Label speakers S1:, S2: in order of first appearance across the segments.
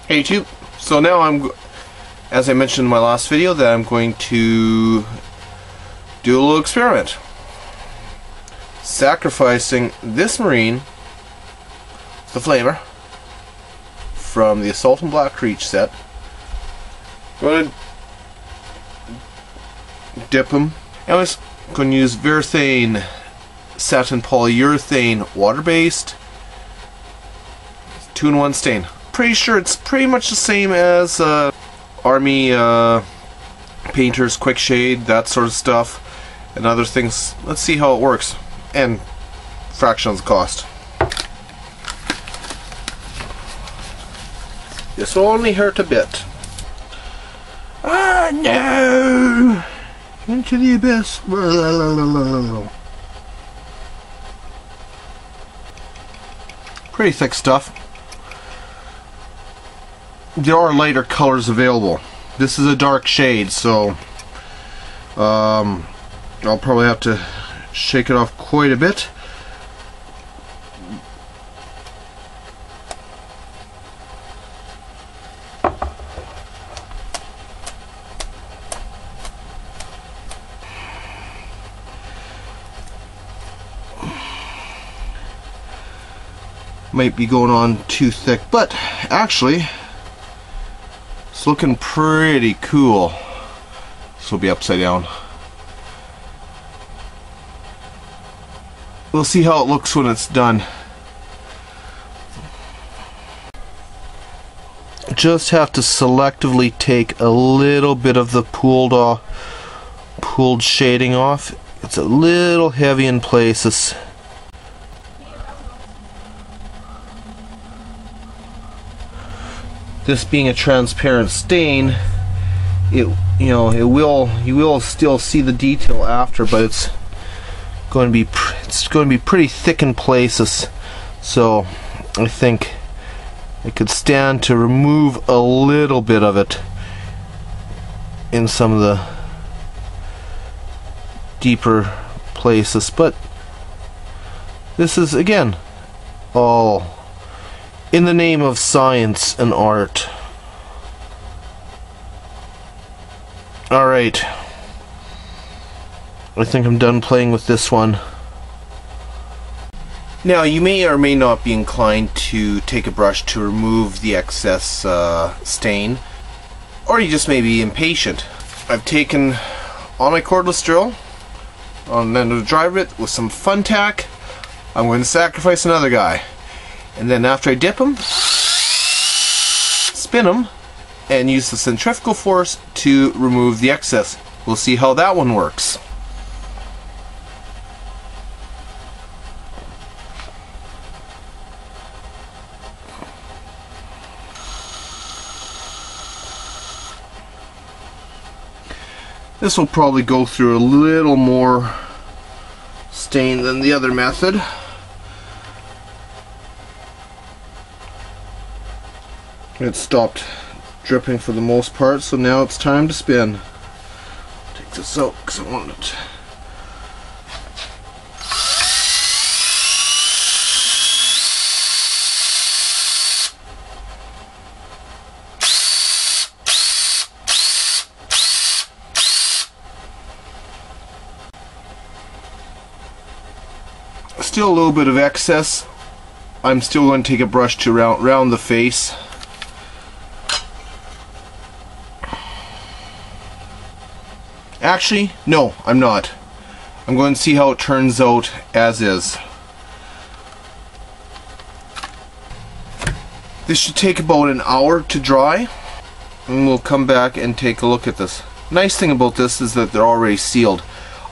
S1: Hey YouTube. So now as I mentioned in my last video, that I'm going to do a little experiment. Sacrificing this Marine, the flavor, from the Assault and Black Creech set. Going to dip him. And I'm going to use Varathane Satin Polyurethane water-based 2-in-1 stain. Pretty sure it's pretty much the same as Army Painters Quick Shade, that sort of stuff, and other things. Let's see how it works, and fraction of the cost. This will only hurt a bit. Ah, no! Into the abyss. Pretty thick stuff. There are lighter colors available. This is a dark shade, so I'll probably have to shake it off quite a bit. Might be going on too thick, but actually it's looking pretty cool. This will be upside down. We'll see how it looks when it's done. Just have to selectively take a little bit of the pooled shading off. It's a little heavy in places. This being a transparent stain, you will still see the detail after, but it's going to be pretty thick in places. So I think it could stand to remove a little bit of it in some of the deeper places, but this is again all in the name of science and art. Alright, I think I'm done playing with this one. Now you may or may not be inclined to take a brush to remove the excess stain, or you just may be impatient. I've taken on my cordless drill, on the end of the driver bit with some Fun Tack. I'm going to sacrifice another guy. And then after I dip them, spin them, and use the centrifugal force to remove the excess. We'll see how that one works. This will probably go through a little more stain than the other method. It stopped dripping for the most part, so now it's time to spin. Take this out because I want it. Still a little bit of excess. I'm still going to take a brush to round the face. Actually, no, I'm not. I'm going to see how it turns out as is. This should take about an hour to dry, and we'll come back and take a look at this. Nice thing about this is that they're already sealed.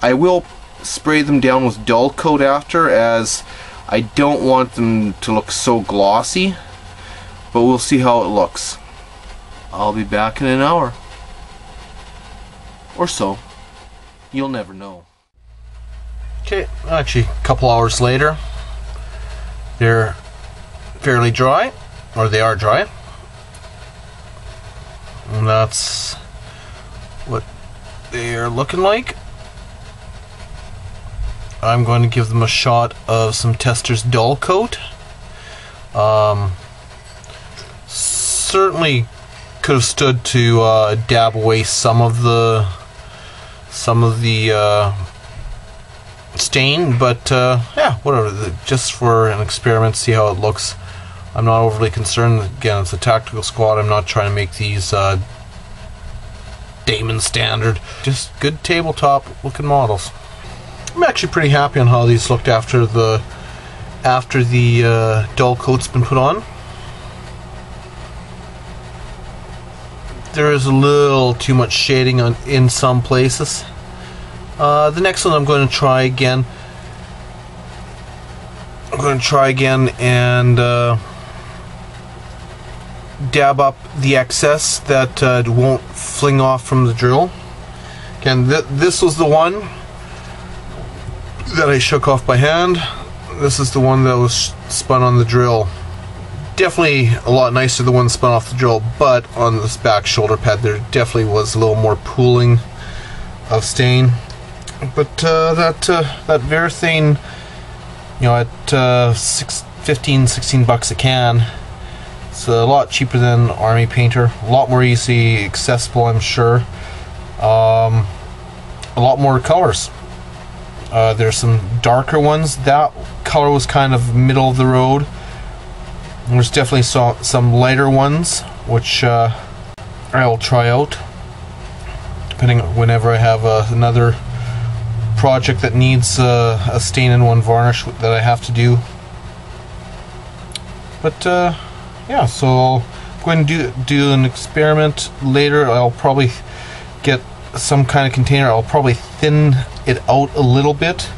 S1: I will spray them down with dull coat after, as I don't want them to look so glossy, but we'll see how it looks. I'll be back in an hour or so. You'll never know. Okay, actually a couple hours later, they're fairly dry, or they are dry, and that's what they are looking like. I'm going to give them a shot of some Testors Dull Coat.
S2: certainly could have stood to dab away some of the stain, but yeah, whatever. Just for an experiment, see how it looks. I'm not overly concerned. Again, it's a tactical squad. I'm not trying to make these Damon standard. Just good tabletop looking models. I'm actually pretty happy on how these looked after the dull coat's been put on. There is a little too much shading in some places. The next one I'm going to try again. I'm going to try again and dab up the excess that won't fling off from the drill. Again, this was the one that I shook off by hand. This is the one that was spun on the drill. Definitely a lot nicer the one spun off the drill, but on this back shoulder pad there definitely was a little more pooling of stain. But that Varathane, you know, at 15, 16 bucks a can, it's a lot cheaper than Army Painter, a lot more easily accessible, I'm sure. A lot more colors. There's some darker ones. That color was kind of middle of the road. There's definitely some lighter ones, which I will try out, depending on whenever I have another project that needs a stain in one varnish that I have to do. But yeah, so I'm going to do an experiment later. I'll probably get some kind of container. I'll probably thin it out a little bit.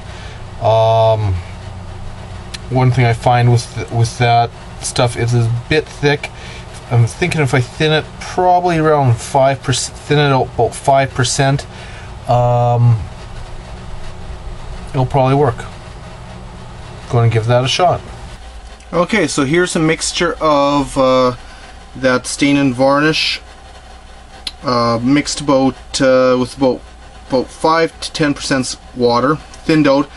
S2: One thing I find with that stuff is a bit thick. I'm thinking if I thin it probably around 5%, thin it out about 5%, it'll probably work. Going to give that a shot.
S1: Okay, so here's a mixture of that stain and varnish, mixed about with about 5 to 10% water, thinned out.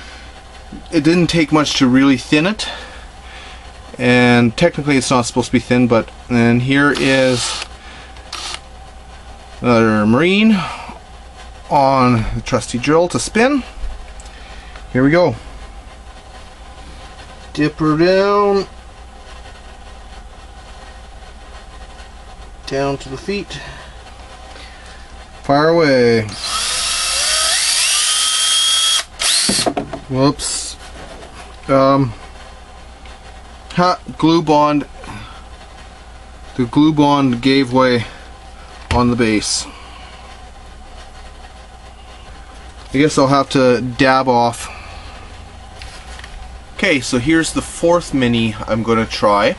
S1: It didn't take much to really thin it, and technically it's not supposed to be thin, but then here is another marine on the trusty drill to spin. Here we go. Dip her down to the feet. Fire away. Whoops. Glue bond. The glue bond gave way on the base. I guess I'll have to dab off. Okay, so here's the fourth mini I'm going to try.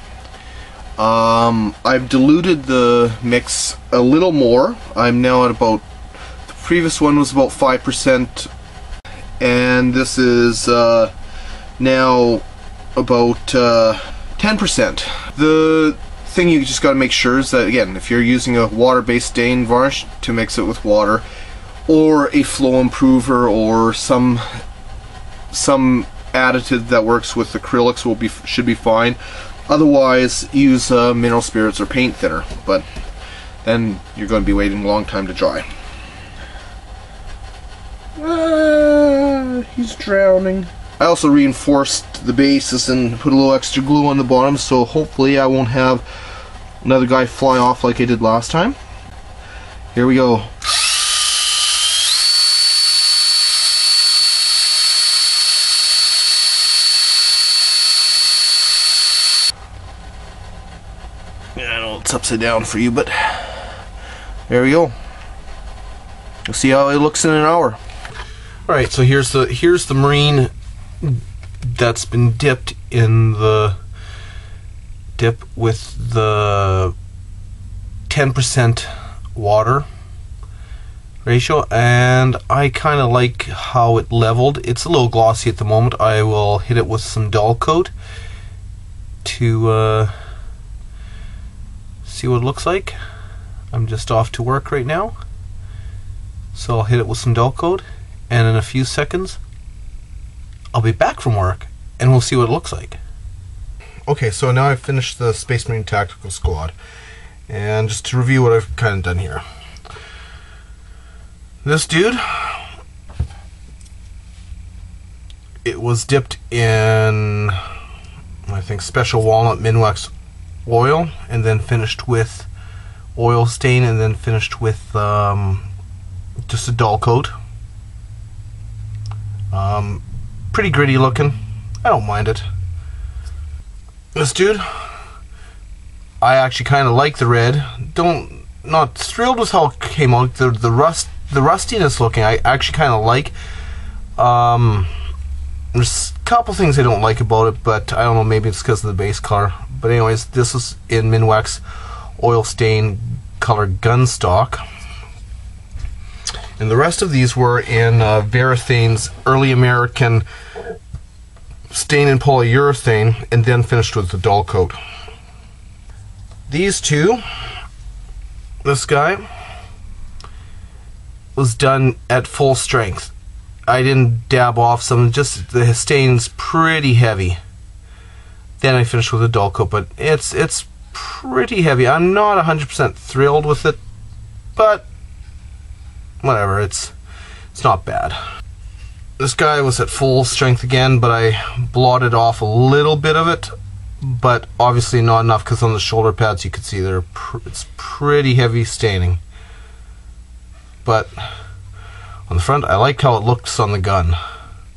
S1: I've diluted the mix a little more. I'm now at about, the previous one was about 5%, and this is now about 10%. The thing you just got to make sure is that, again, if you're using a water-based stain varnish, to mix it with water, or a flow improver, or some additive that works with acrylics should be fine. Otherwise, use mineral spirits or paint thinner, but then you're going to be waiting a long time to dry. He's drowning. I also reinforced the bases and put a little extra glue on the bottom, so hopefully I won't have another guy fly off like I did last time. Here we go. I know it's upside down for you, but there we go. We'll see how it looks in an hour.
S2: Alright, so here's the marine that's been dipped in the dip with the 10% water ratio, and I kind of like how it leveled. It's a little glossy at the moment. I will hit it with some dull coat to see what it looks like. I'm just off to work right now, so I'll hit it with some dull coat, and in a few seconds I'll be back from work and we'll see what it looks like. Okay, so now I've finished the Space Marine Tactical Squad, And just to review what I've kind of done here. This dude, it was dipped in, I think, Special Walnut Minwax oil, and then finished with oil stain, and then finished with just a dull coat. Pretty gritty looking. I don't mind it. This dude, I actually kind of like the red. Not thrilled with how it came out. The rustiness looking, I actually kind of like. There's a couple things I don't like about it, but I don't know, maybe it's because of the base color. But anyways, this is in Minwax oil stain color Gunstock. And the rest of these were in Varathane's Early American stain and polyurethane, and then finished with the dull coat. These two, this guy, was done at full strength. I didn't dab off some, just the stain's pretty heavy. Then I finished with a dull coat, but it's pretty heavy. I'm not 100% thrilled with it, but whatever, it's not bad. This guy was at full strength again, but I blotted off a little bit of it, but obviously not enough, because on the shoulder pads you can see it's pretty heavy staining. But on the front, I like how it looks on the gun,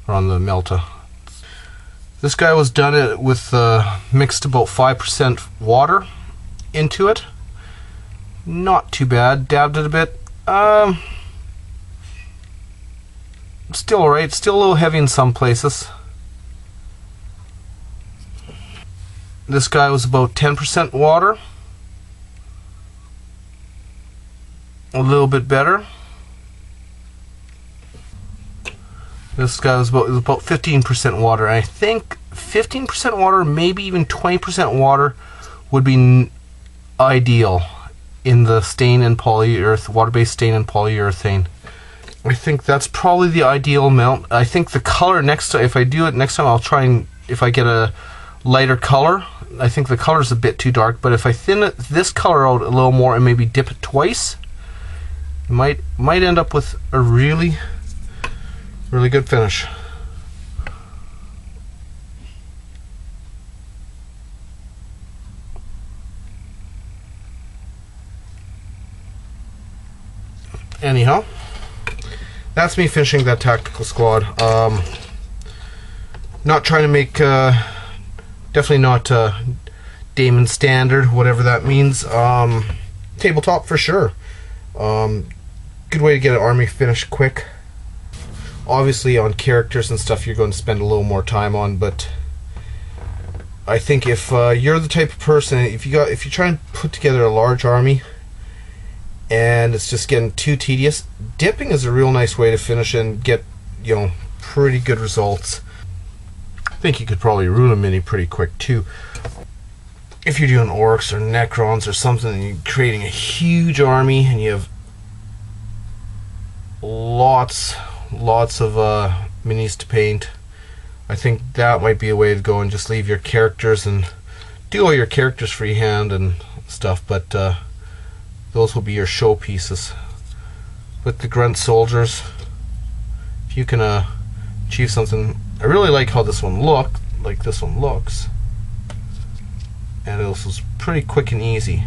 S2: or on the Melta. This guy was done with mixed about 5% water into it. Not too bad. Dabbed it a bit. Still alright. Still a little heavy in some places. This guy was about 10% water. A little bit better. This guy was about 15% water. And I think 15% water, maybe even 20% water, would be ideal in the stain and water-based stain and polyurethane. I think that's probably the ideal amount. I think the color next time, if I do it next time, I'll try and, if I get a lighter color, I think the color is a bit too dark, but if I thin this color out a little more and maybe dip it twice, you might end up with a really good finish. Anyhow, that's me finishing that Tactical Squad. Not trying to make, definitely not Damon standard, whatever that means. Tabletop for sure. Good way to get an army finished quick. Obviously on characters and stuff you're going to spend a little more time on, but I think if you're the type of person, if you're trying to put together a large army and it's just getting too tedious, dipping is a real nice way to finish and get, you know, pretty good results. I think you could probably rune a mini pretty quick too. If you're doing orcs or necrons or something and you're creating a huge army and you have lots of minis to paint, I think that might be a way to go, and just leave your characters and do all your characters freehand and stuff, but those will be your show pieces. With the grunt soldiers, if you can achieve something, I really like how this one looks, and it was pretty quick and easy.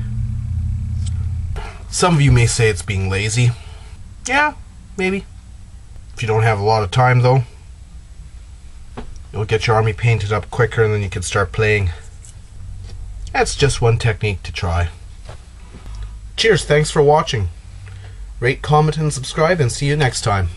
S2: Some of you may say it's being lazy. Yeah, maybe. If you don't have a lot of time though, you'll get your army painted up quicker and then you can start playing. That's just one technique to try. Cheers, thanks for watching. Rate, comment, and subscribe, and see you next time.